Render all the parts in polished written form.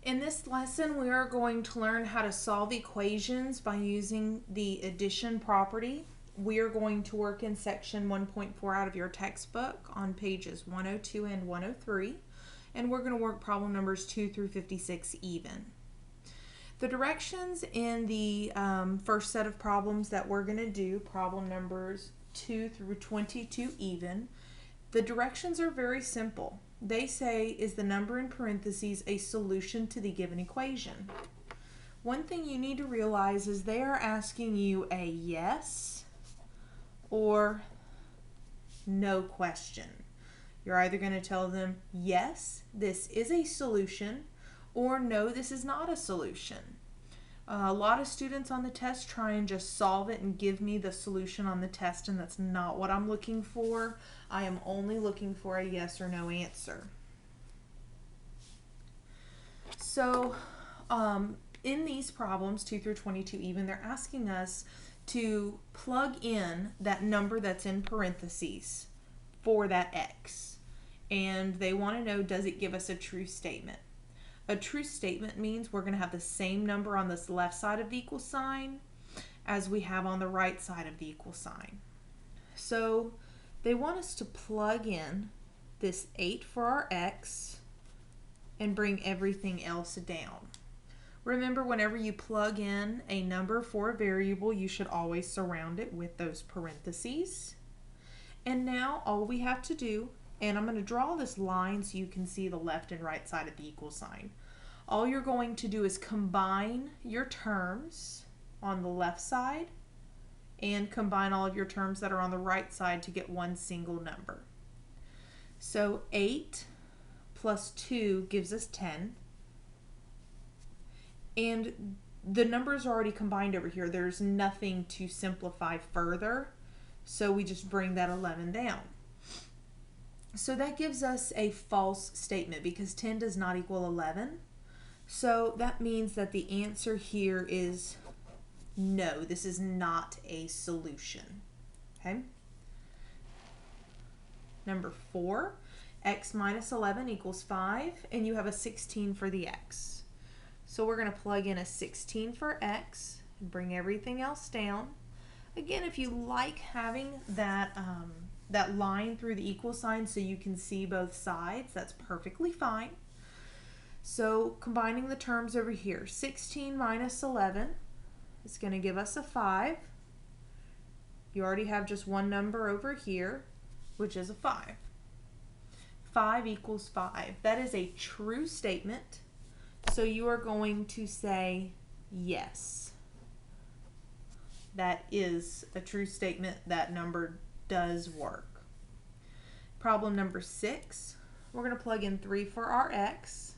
In this lesson, we are going to learn how to solve equations by using the addition property. We are going to work in section 1.4 out of your textbook on pages 102 and 103, and we're going to work problem numbers 2 through 56 even. The directions in the first set of problems that we're going to do, problem numbers 2 through 22 even, the directions are very simple. They say, is the number in parentheses a solution to the given equation? One thing you need to realize is they are asking you a yes or no question. You're either going to tell them, yes, this is a solution, or no, this is not a solution. A lot of students on the test try and just solve it and give me the solution on the test, and that's not what I'm looking for. I am only looking for a yes or no answer. So in these problems, 2 through 22 even, they're asking us to plug in that number that's in parentheses for that x. And they want to know, does it give us a true statement? A true statement means we're going to have the same number on this left side of the equal sign as we have on the right side of the equal sign. So they want us to plug in this 8 for our x and bring everything else down. Remember, whenever you plug in a number for a variable, you should always surround it with those parentheses. And now all we have to do, and I'm going to draw this line so you can see the left and right side of the equal sign. All you're going to do is combine your terms on the left side and combine all of your terms that are on the right side to get one single number. So 8 plus 2 gives us 10. And the numbers are already combined over here. There's nothing to simplify further, so we just bring that 11 down. So that gives us a false statement because 10 does not equal 11. So that means that the answer here is no, this is not a solution. Okay? Number 4, x minus 11 equals 5, and you have a 16 for the x. So we're going to plug in a 16 for x and bring everything else down. Again, if you like having that that line through the equal sign so you can see both sides, that's perfectly fine. So combining the terms over here, 16 minus 11 is going to give us a 5. You already have just one number over here, which is a 5. 5 equals 5. That is a true statement. So you are going to say yes. That is a true statement. That number does work. Problem number 6, we're going to plug in 3 for our x.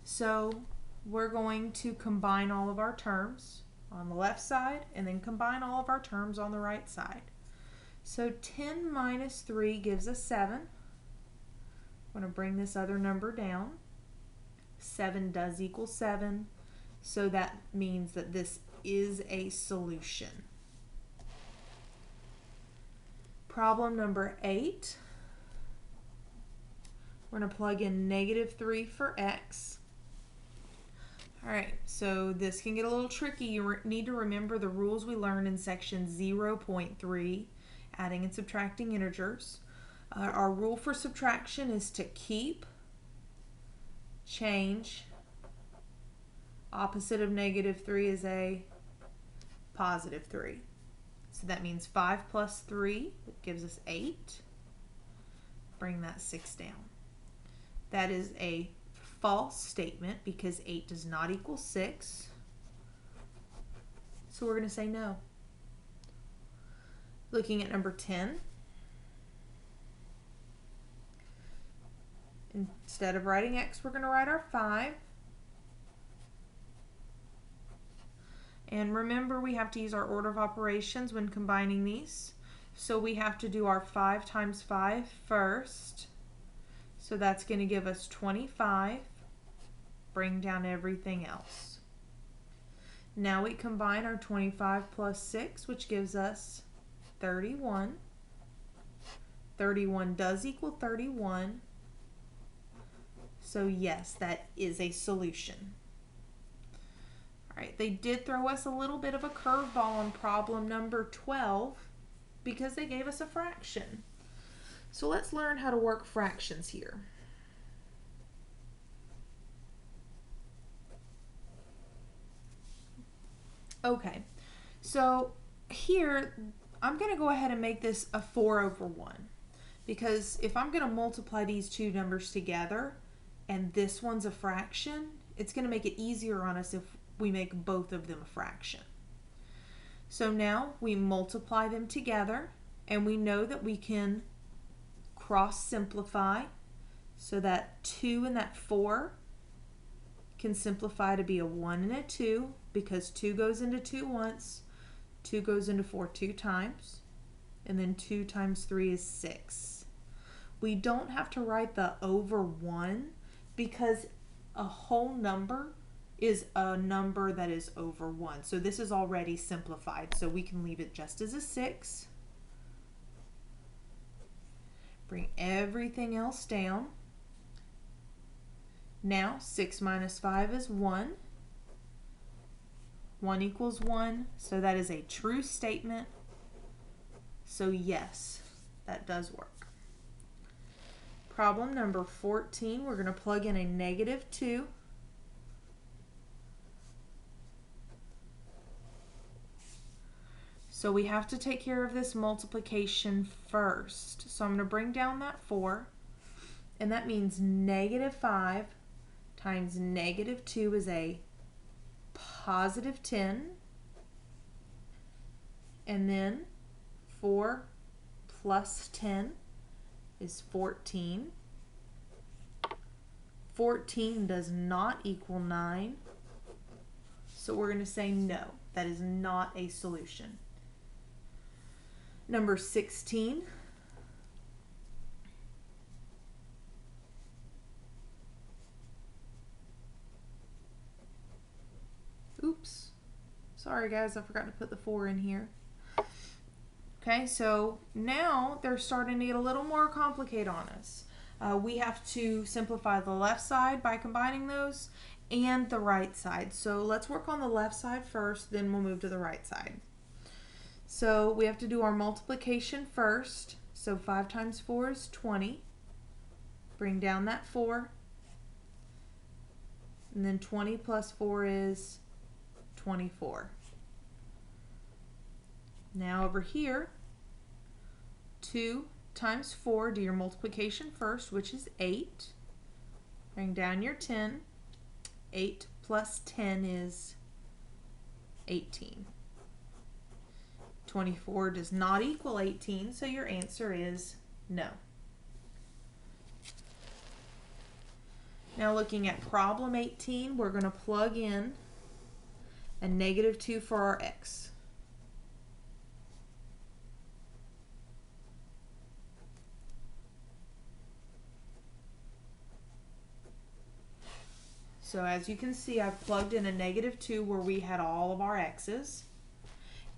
So we're going to combine all of our terms on the left side and then combine all of our terms on the right side. So 10 minus 3 gives us 7. I'm going to bring this other number down. 7 does equal 7, so that means that this is a solution. Problem number 8, we're going to plug in negative 3 for x. Alright, so this can get a little tricky. You need to remember the rules we learned in section 0.3, adding and subtracting integers. Our rule for subtraction is to keep, change. Opposite of negative 3 is a positive 3. So that means 5 plus 3 gives us 8. Bring that 6 down. That is a false statement because 8 does not equal 6. So we're going to say no. Looking at number 10. Instead of writing x, we're going to write our 5. And remember, we have to use our order of operations when combining these. So we have to do our 5 times 5 first. So that's going to give us 25. Bring down everything else. Now we combine our 25 plus 6, which gives us 31. 31 does equal 31. So yes, that is a solution. All right, they did throw us a little bit of a curveball on problem number 12 because they gave us a fraction. So let's learn how to work fractions here. Okay, so here I'm going to go ahead and make this a 4/1 because if I'm going to multiply these two numbers together and this one's a fraction, it's going to make it easier on us if we make both of them a fraction. So now we multiply them together and we know that we can cross simplify so that 2 and that 4 can simplify to be a 1 and a 2 because 2 goes into 2 once, 2 goes into 4 2 times, and then 2 times 3 is 6. We don't have to write the over 1 because a whole number is a number that is over 1. So this is already simplified, so we can leave it just as a 6. Bring everything else down. Now 6 minus 5 is 1. 1 equals 1, so that is a true statement. So yes, that does work. Problem number 14, we're going to plug in a -2. So we have to take care of this multiplication first. So I'm going to bring down that 4, and that means -5 times -2 is a +10, and then 4 plus 10 is 14. 14 does not equal 9, so we're going to say no, that is not a solution. Number 16. Oops. Sorry guys, I forgot to put the 4 in here. Okay, so now they're starting to get a little more complicated on us. We have to simplify the left side by combining those and the right side. So let's work on the left side first, then we'll move to the right side. So we have to do our multiplication first. So 5 times 4 is 20. Bring down that 4. And then 20 plus 4 is 24. Now over here, 2 times 4, do your multiplication first, which is 8. Bring down your 10. 8 plus 10 is 18. 24 does not equal 18, so your answer is no. Now looking at problem 18, we're going to plug in a -2 for our x. So as you can see, I've plugged in a -2 where we had all of our x's.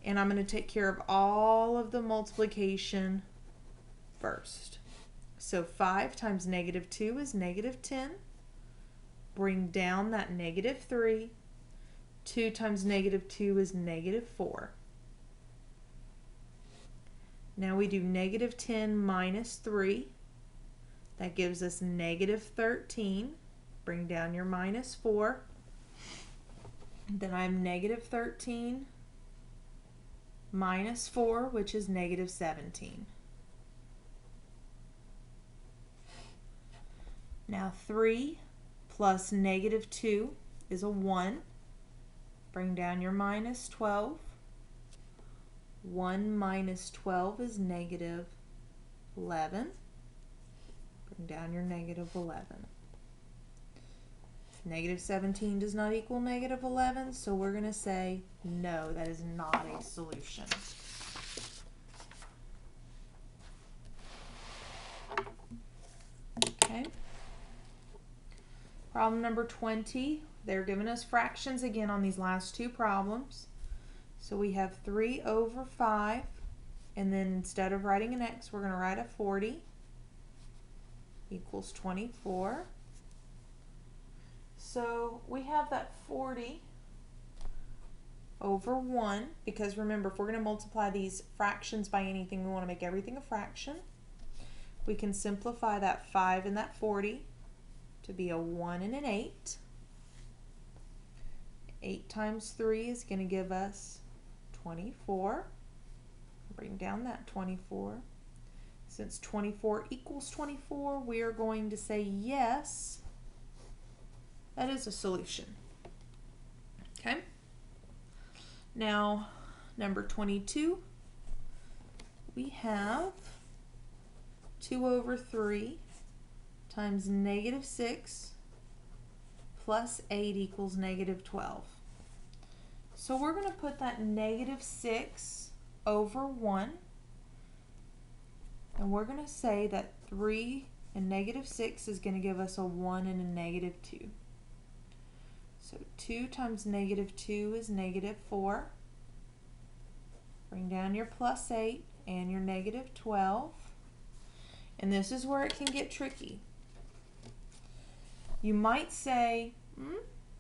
And I'm going to take care of all of the multiplication first. So 5 times -2 is -10. Bring down that -3. 2 times -2 is -4. Now we do -10 minus 3. That gives us -13. Bring down your -4. Then I have -13 minus 4, which is -17. Now 3 plus -2 is a 1. Bring down your -12. 1 minus 12 is -11. Bring down your -11. -17 does not equal -11, so we're going to say no, that is not a solution. Okay. Problem number 20. They're giving us fractions again on these last two problems. So we have 3/5, and then instead of writing an x, we're going to write a 40 equals 24. So we have that 40 over 1, because remember, if we're going to multiply these fractions by anything, we want to make everything a fraction. We can simplify that 5 and that 40 to be a 1 and an 8. 8 times 3 is going to give us 24. Bring down that 24. Since 24 equals 24, we are going to say yes, that is a solution. Okay? Now, number 22, we have 2 over 3 times negative 6 plus 8 equals negative 12. So we're going to put that negative 6 over 1, and we're going to say that 3 and negative 6 is going to give us a 1 and a negative 2. So 2 times negative 2 is negative 4. Bring down your plus 8 and your negative 12. And this is where it can get tricky. You might say,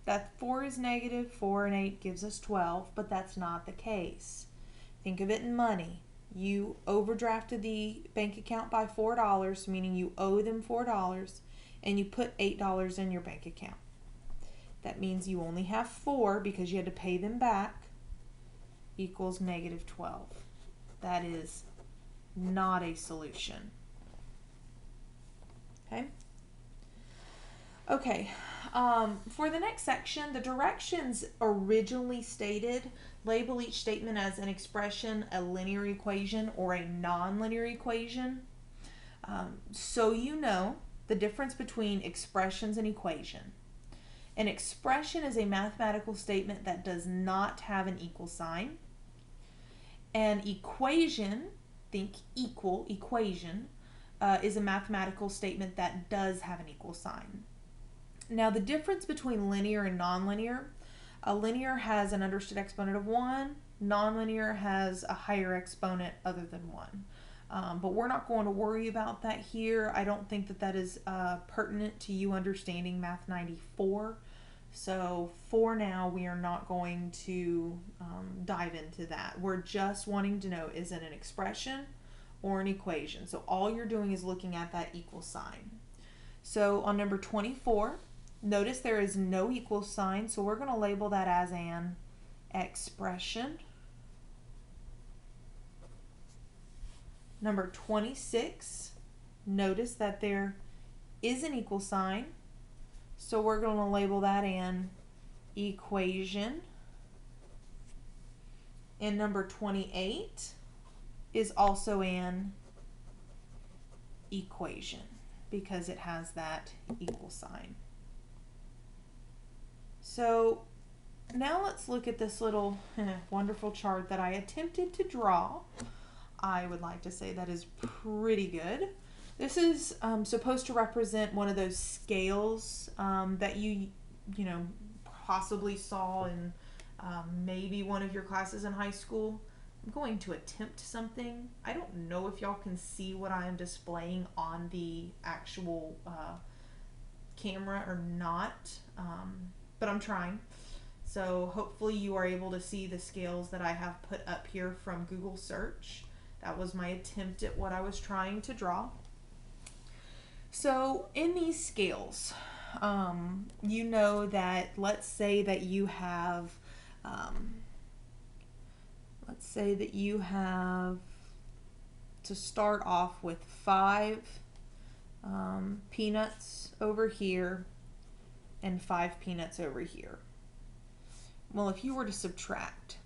that 4 is negative, 4 and 8 gives us 12, but that's not the case. Think of it in money. You overdrafted the bank account by $4, meaning you owe them $4, and you put $8 in your bank account. That means you only have 4 because you had to pay them back, equals negative 12. That is not a solution. Okay? Okay, for the next section, the directions originally stated label each statement as an expression, a linear equation, or a nonlinear equation. So you know the difference between expressions and equation. An expression is a mathematical statement that does not have an equal sign. An equation, think equal, equation, is a mathematical statement that does have an equal sign. Now the difference between linear and nonlinear, a linear has an understood exponent of 1, nonlinear has a higher exponent other than 1. But we're not going to worry about that here. I don't think that that is pertinent to you understanding Math 94. So for now, we are not going to dive into that. We're just wanting to know, is it an expression or an equation? So all you're doing is looking at that equal sign. So on number 24, notice there is no equal sign, so we're going to label that as an expression. Number 26, notice that there is an equal sign, so we're going to label that an equation. And number 28 is also an equation because it has that equal sign. So now let's look at this little wonderful chart that I attempted to draw. I would like to say that is pretty good. This is supposed to represent one of those scales that you possibly saw in maybe one of your classes in high school. I'm going to attempt something. I don't know if y'all can see what I'm displaying on the actual camera or not, but I'm trying. So hopefully you are able to see the scales that I have put up here from Google search. That was my attempt at what I was trying to draw. So in these scales, you know that let's say that you have to start off with 5 peanuts over here and 5 peanuts over here. Well, if you were to subtract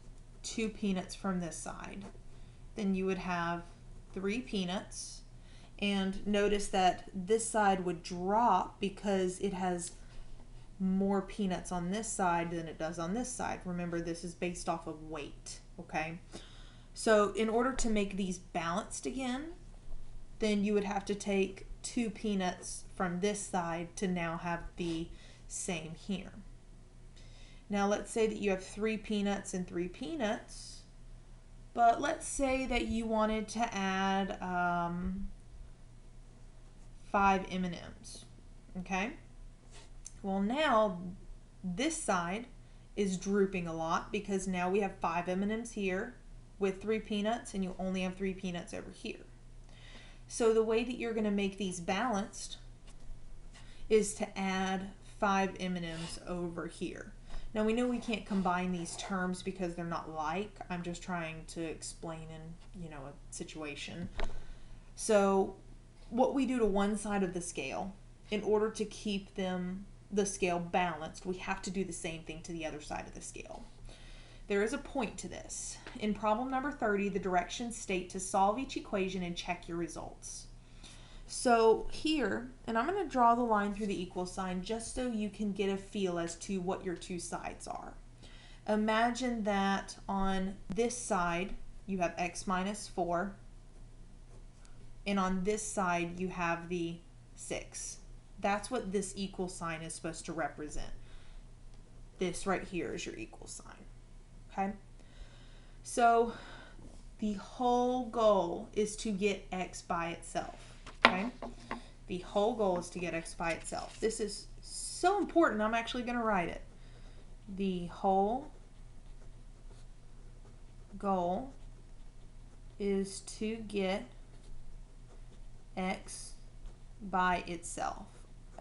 2 peanuts from this side, then you would have 3 peanuts. And notice that this side would drop because it has more peanuts on this side than it does on this side. Remember, this is based off of weight, okay? So in order to make these balanced again, then you would have to take 2 peanuts from this side to now have the same here. Now let's say that you have 3 peanuts and 3 peanuts, but let's say that you wanted to add 5 M&Ms, okay? Well, now this side is drooping a lot because now we have 5 M&Ms here with 3 peanuts, and you only have 3 peanuts over here. So the way that you're going to make these balanced is to add 5 M&Ms over here. Now we know we can't combine these terms because they're not like. I'm just trying to explain in, a situation. So what we do to one side of the scale, in order to keep the scale balanced, we have to do the same thing to the other side of the scale. There is a point to this. In problem number 30, the directions state to solve each equation and check your results. So here, and I'm going to draw the line through the equal sign just so you can get a feel as to what your two sides are. Imagine that on this side you have x minus 4, and on this side you have the 6. That's what this equal sign is supposed to represent. This right here is your equal sign. Okay? So the whole goal is to get x by itself. Okay? The whole goal is to get x by itself. This is so important, I'm actually going to write it. The whole goal is to get x by itself.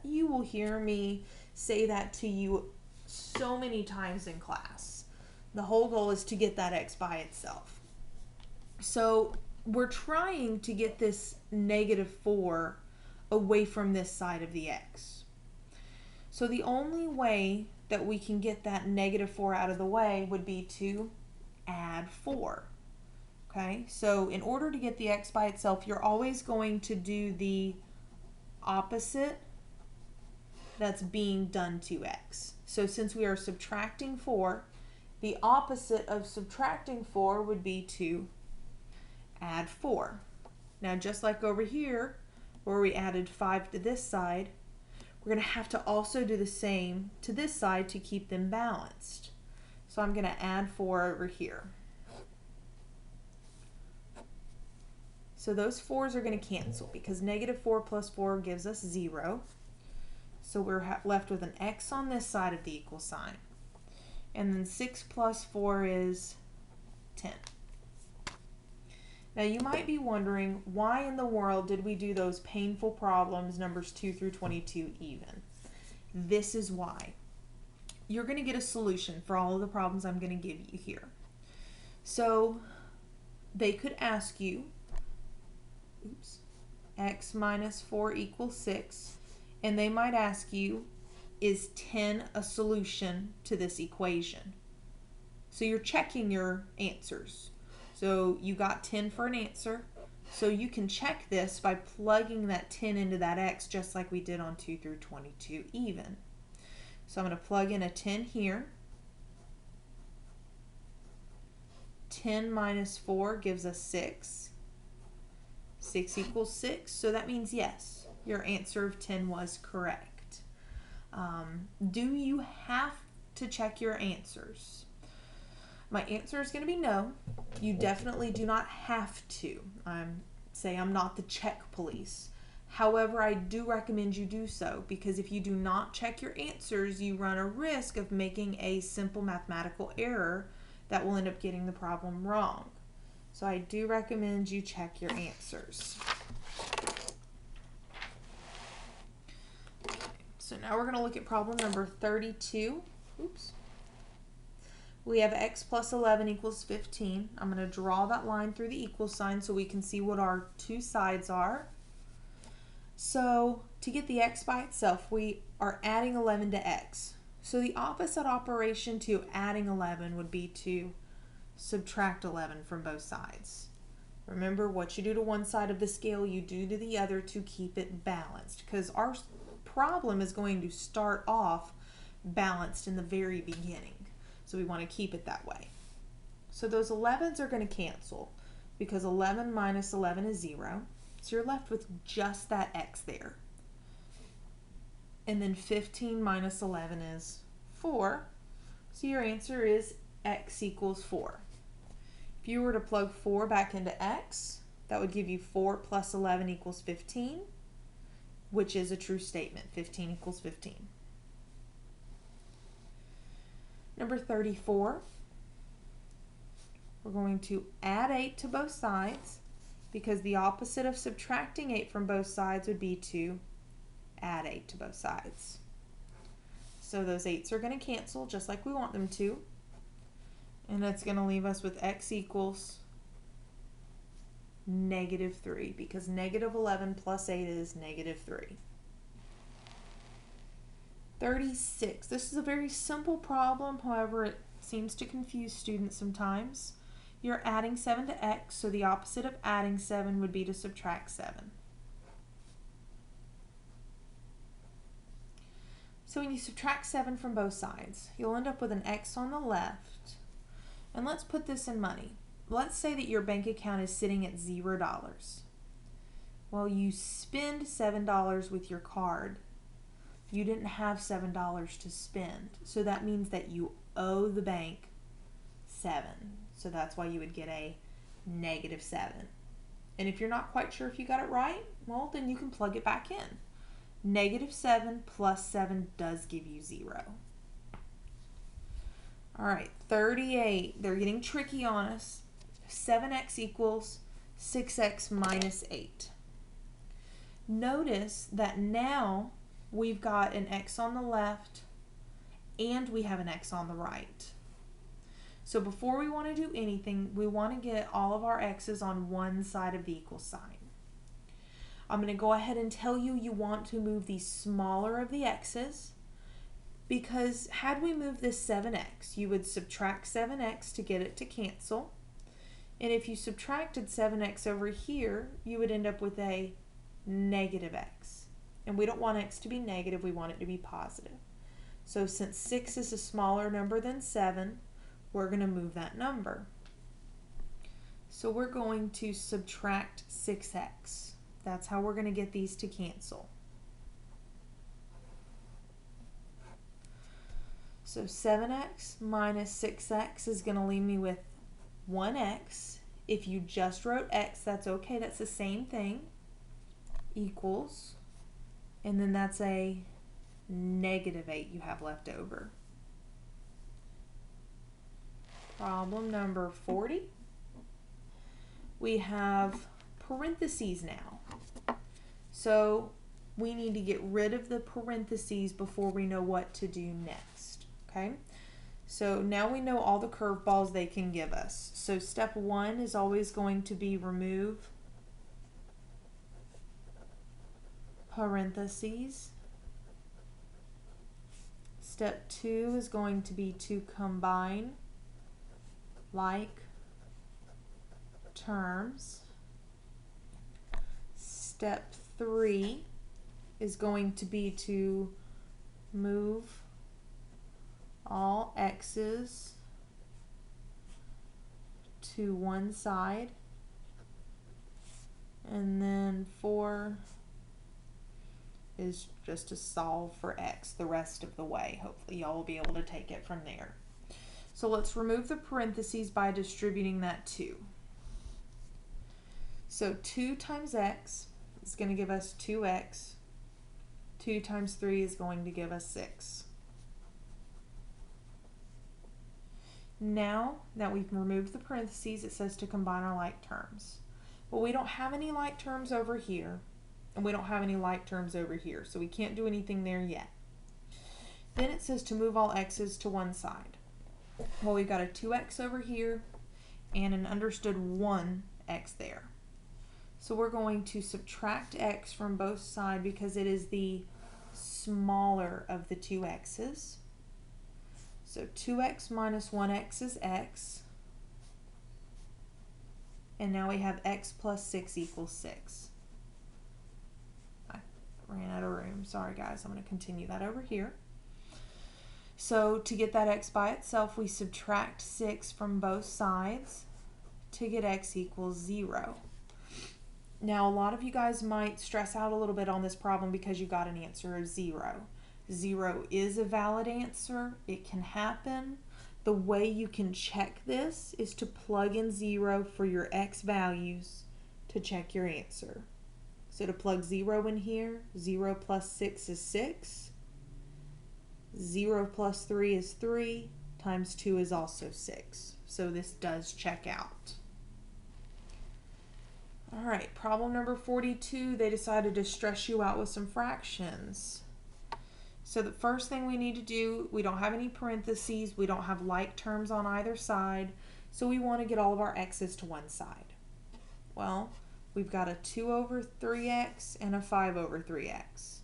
You will hear me say that to you so many times in class. The whole goal is to get that x by itself. So we're trying to get this -4 away from this side of the x. So the only way that we can get that -4 out of the way would be to add 4. Okay, so in order to get the x by itself, you're always going to do the opposite that's being done to x. So since we are subtracting 4, the opposite of subtracting 4 would be to add 4. Now just like over here where we added 5 to this side, we're going to have to also do the same to this side to keep them balanced. So I'm going to add 4 over here. So those 4's are going to cancel because -4 plus 4 gives us 0. So we're left with an x on this side of the equal sign. And then 6 plus 4 is 10. Now you might be wondering, why in the world did we do those painful problems, numbers 2 through 22 even? This is why. You're going to get a solution for all of the problems I'm going to give you here. So they could ask you, x minus 4 equals 6, and they might ask you, is 10 a solution to this equation? So you're checking your answers. So you got 10 for an answer, so you can check this by plugging that 10 into that x just like we did on 2 through 22 even. So I'm going to plug in a 10 here. 10 minus 4 gives us 6. 6 equals 6, so that means yes, your answer of 10 was correct. Do you have to check your answers? My answer is going to be no. You definitely do not have to. I'm not the check police. However, I do recommend you do so, because if you do not check your answers, you run a risk of making a simple mathematical error that will end up getting the problem wrong. So I do recommend you check your answers. Okay, so now we're going to look at problem number 32. Oops. We have x plus 11 equals 15. I'm going to draw that line through the equal sign so we can see what our two sides are. So to get the x by itself, we are adding 11 to x. So the opposite operation to adding 11 would be to subtract 11 from both sides. Remember, what you do to one side of the scale, you do to the other to keep it balanced, because our problem is going to start off balanced in the very beginning. So we want to keep it that way. So those 11s are going to cancel because 11 minus 11 is 0. So you're left with just that x there. And then 15 minus 11 is 4. So your answer is x equals 4. If you were to plug 4 back into x, that would give you 4 plus 11 equals 15, which is a true statement. 15 equals 15. Number 34, we're going to add 8 to both sides because the opposite of subtracting 8 from both sides would be to add 8 to both sides. So those 8's are going to cancel just like we want them to. And that's going to leave us with x equals -3 because -11 plus 8 is -3. 36. This is a very simple problem, however it seems to confuse students sometimes. You're adding 7 to x, so the opposite of adding 7 would be to subtract 7. So when you subtract 7 from both sides, you'll end up with an x on the left. And let's put this in money. Let's say that your bank account is sitting at $0. Well, you spend $7 with your card. You didn't have $7 to spend. So that means that you owe the bank 7. So that's why you would get a -7. And if you're not quite sure if you got it right, well, then you can plug it back in. -7 plus 7 does give you 0. All right, 38. They're getting tricky on us. 7x equals 6x minus 8. Notice that now we've got an x on the left and we have an x on the right. So before we want to do anything, we want to get all of our x's on one side of the equal sign. I'm going to go ahead and tell you you want to move the smaller of the x's because had we moved this 7x, you would subtract 7x to get it to cancel. And if you subtracted 7x over here, you would end up with a -x. And we don't want x to be negative, we want it to be positive. So since 6 is a smaller number than 7, we're going to move that number. So we're going to subtract 6x. That's how we're going to get these to cancel. So 7x minus 6x is going to leave me with 1x. If you just wrote x, that's okay. That's the same thing. Equals. And then that's a -8 you have left over. Problem number 40. We have parentheses now. So we need to get rid of the parentheses before we know what to do next. Okay? So now we know all the curveballs they can give us. So step 1 is always going to be remove parentheses. Step 2 is going to be to combine like terms. Step 3 is going to be to move all x's to one side. And then 4 is just to solve for x the rest of the way. Hopefully y'all will be able to take it from there. So let's remove the parentheses by distributing that 2. So 2 times x is going to give us 2x. 2 times 3 is going to give us 6. Now that we've removed the parentheses, it says to combine our like terms. Well, we don't have any like terms over here. And we don't have any like terms over here, so we can't do anything there yet. Then it says to move all x's to one side. Well, we've got a 2x over here and an understood 1x there. So we're going to subtract x from both sides because it is the smaller of the two x's. So 2x minus 1x is x. And now we have x plus 6 equals 6. Ran out of room. Sorry guys, I'm going to continue that over here. So to get that x by itself, we subtract 6 from both sides to get x equals 0. Now a lot of you guys might stress out a little bit on this problem because you got an answer of 0. 0 is a valid answer. It can happen. The way you can check this is to plug in 0 for your x values to check your answer. So to plug 0 in here, 0 plus 6 is 6. 0 plus 3 is 3. times 2 is also 6. So this does check out. All right, problem number 42, they decided to stress you out with some fractions. So the first thing we need to do, we don't have any parentheses, we don't have like terms on either side, so we want to get all of our x's to one side. Well, we've got a 2 over 3x and a 5 over 3x.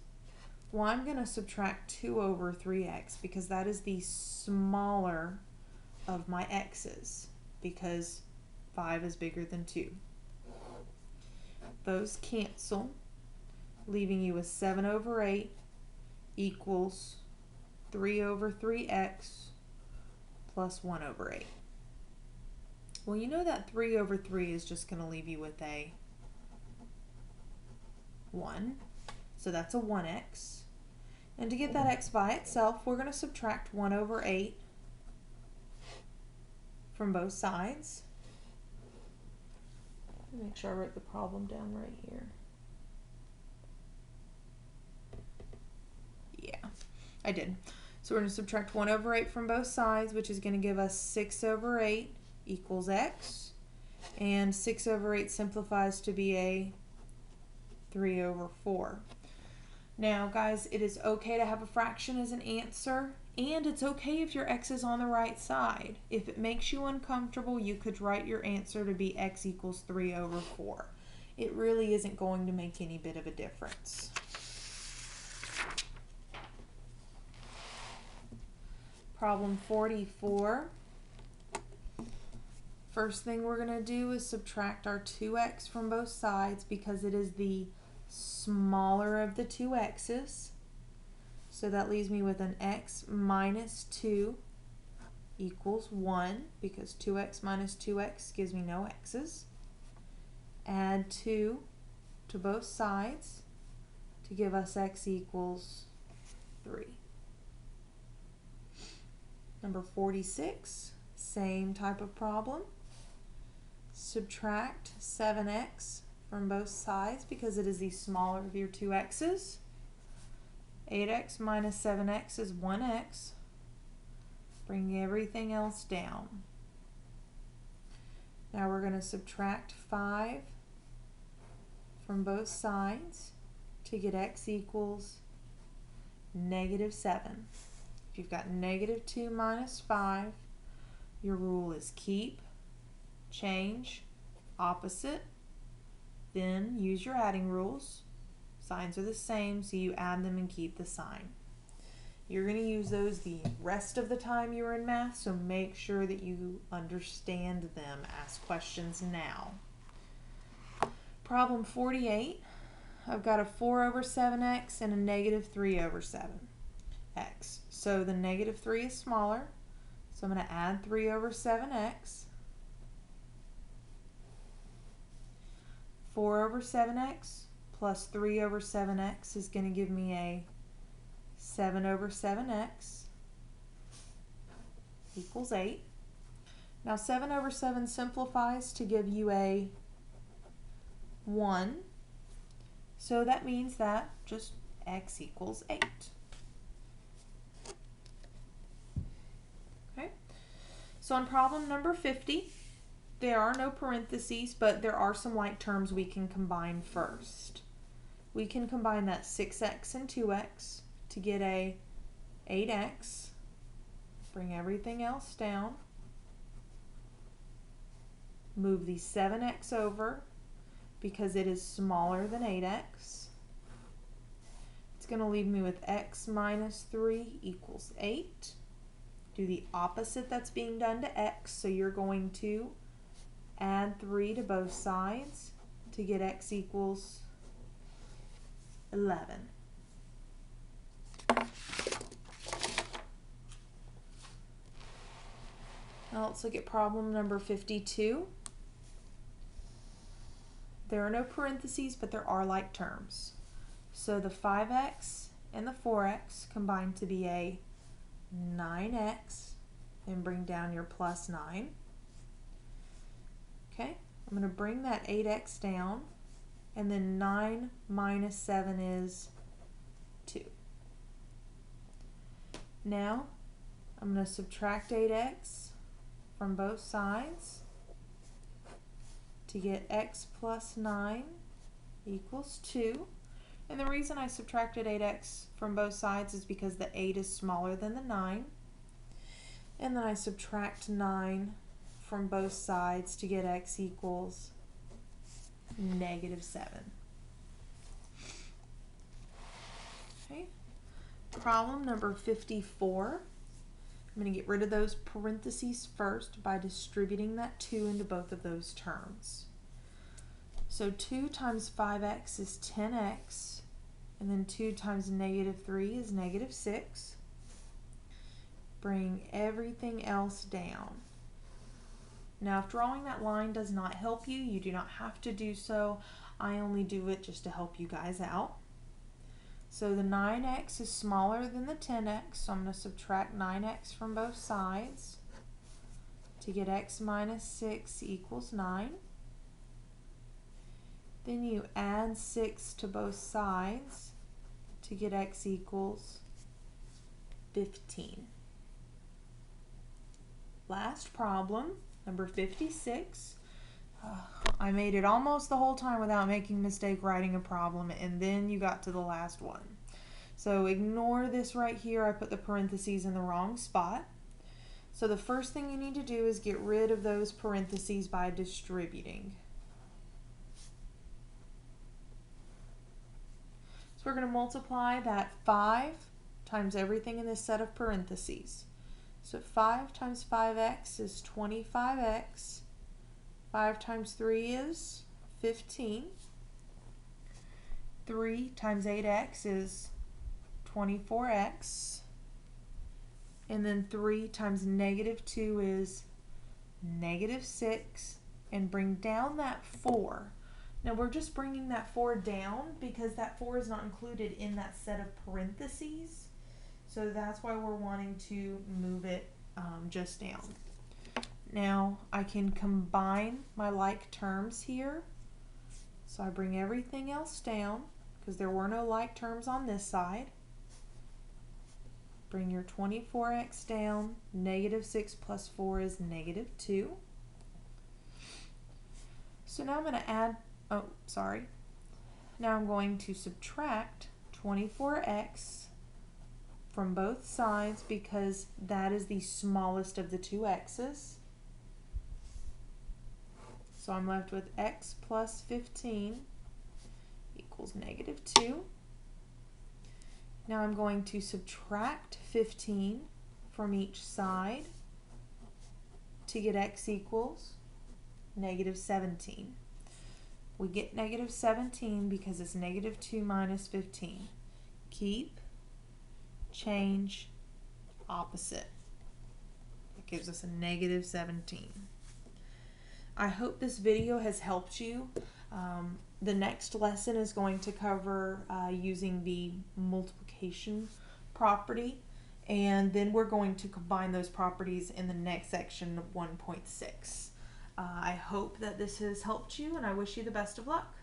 Well, I'm going to subtract 2 over 3x because that is the smaller of my x's, because 5 is bigger than 2. Those cancel, leaving you with 7 over 8 equals 3 over 3x plus 1 over 8. Well, you know that 3 over 3 is just going to leave you with a 1. So that's a 1x. And to get that x by itself, we're going to subtract 1 over 8 from both sides. Let me make sure I wrote the problem down right here. Yeah, I did. So we're going to subtract 1 over 8 from both sides, which is going to give us 6 over 8 equals x. And 6 over 8 simplifies to be a 3 over 4. Now, guys, it is okay to have a fraction as an answer, and it's okay if your x is on the right side. If it makes you uncomfortable, you could write your answer to be x equals 3 over 4. It really isn't going to make any bit of a difference. Problem 44. First thing we're going to do is subtract our 2x from both sides because it is the smaller of the two x's. So that leaves me with an x minus 2 equals 1 because 2x minus 2x gives me no x's. Add 2 to both sides to give us x equals 3. Number 46, same type of problem. Subtract 7x from both sides because it is the smaller of your two x's. 8x minus 7x is 1x. Bring everything else down. Now we're going to subtract 5 from both sides to get x equals negative 7. If you've got negative 2 minus 5, your rule is keep, change, opposite, then use your adding rules. Signs are the same, so you add them and keep the sign. You're going to use those the rest of the time you're in math, so make sure that you understand them. Ask questions now. Problem 48. I've got a 4 over 7x and a negative 3 over 7x. So the negative 3 is smaller, so I'm going to add 3 over 7x. 4 over 7x plus 3 over 7x is going to give me a 7 over 7x equals 8. Now 7 over 7 simplifies to give you a 1. So that means that just x equals 8. Okay. So on problem number 50, there are no parentheses, but there are some like terms we can combine first. We can combine that 6x and 2x to get a 8x. Bring everything else down. Move the 7x over because it is smaller than 8x. It's going to leave me with x minus 3 equals 8. Do the opposite that's being done to x, so you're going to add 3 to both sides to get x equals 11. Now let's look at problem number 52. There are no parentheses, but there are like terms. So the 5x and the 4x combine to be a 9x, and bring down your plus 9. Okay, I'm going to bring that 8x down, and then 9 minus 7 is 2. Now, I'm going to subtract 8x from both sides to get x plus 9 equals 2. And the reason I subtracted 8x from both sides is because the 8 is smaller than the 9. And then I subtract 9 from both sides to get x equals -7. Okay. Problem number 54. I'm going to get rid of those parentheses first by distributing that 2 into both of those terms. So 2 times 5x is 10x, and then 2 times -3 is -6. Bring everything else down. Now, if drawing that line does not help you, you do not have to do so. I only do it just to help you guys out. So the 9x is smaller than the 10x, so I'm going to subtract 9x from both sides to get x minus 6 equals 9. Then you add 6 to both sides to get x equals 15. Last problem, number 56. I made it almost the whole time without making a mistake writing a problem, and then you got to the last one. So ignore this right here. I put the parentheses in the wrong spot. So the first thing you need to do is get rid of those parentheses by distributing. So we're going to multiply that 5 times everything in this set of parentheses. So 5 times 5x is 25x. 5 times 3 is 15. 3 times 8x is 24x. And then 3 times -2 is -6. And bring down that 4. Now we're just bringing that 4 down because that 4 is not included in that set of parentheses. So that's why we're wanting to move it just down. Now I can combine my like terms here. So I bring everything else down because there were no like terms on this side. Bring your 24x down. -6 plus 4 is -2. So now I'm going to add, Now I'm going to subtract 24x from both sides because that is the smallest of the two x's. So I'm left with x plus 15 equals -2. Now I'm going to subtract 15 from each side to get x equals -17. We get -17 because it's -2 minus 15. Keep, change, opposite. It gives us a -17. I hope this video has helped you. The next lesson is going to cover using the multiplication property, and then we're going to combine those properties in the next section of 1.6. I hope that this has helped you, and I wish you the best of luck.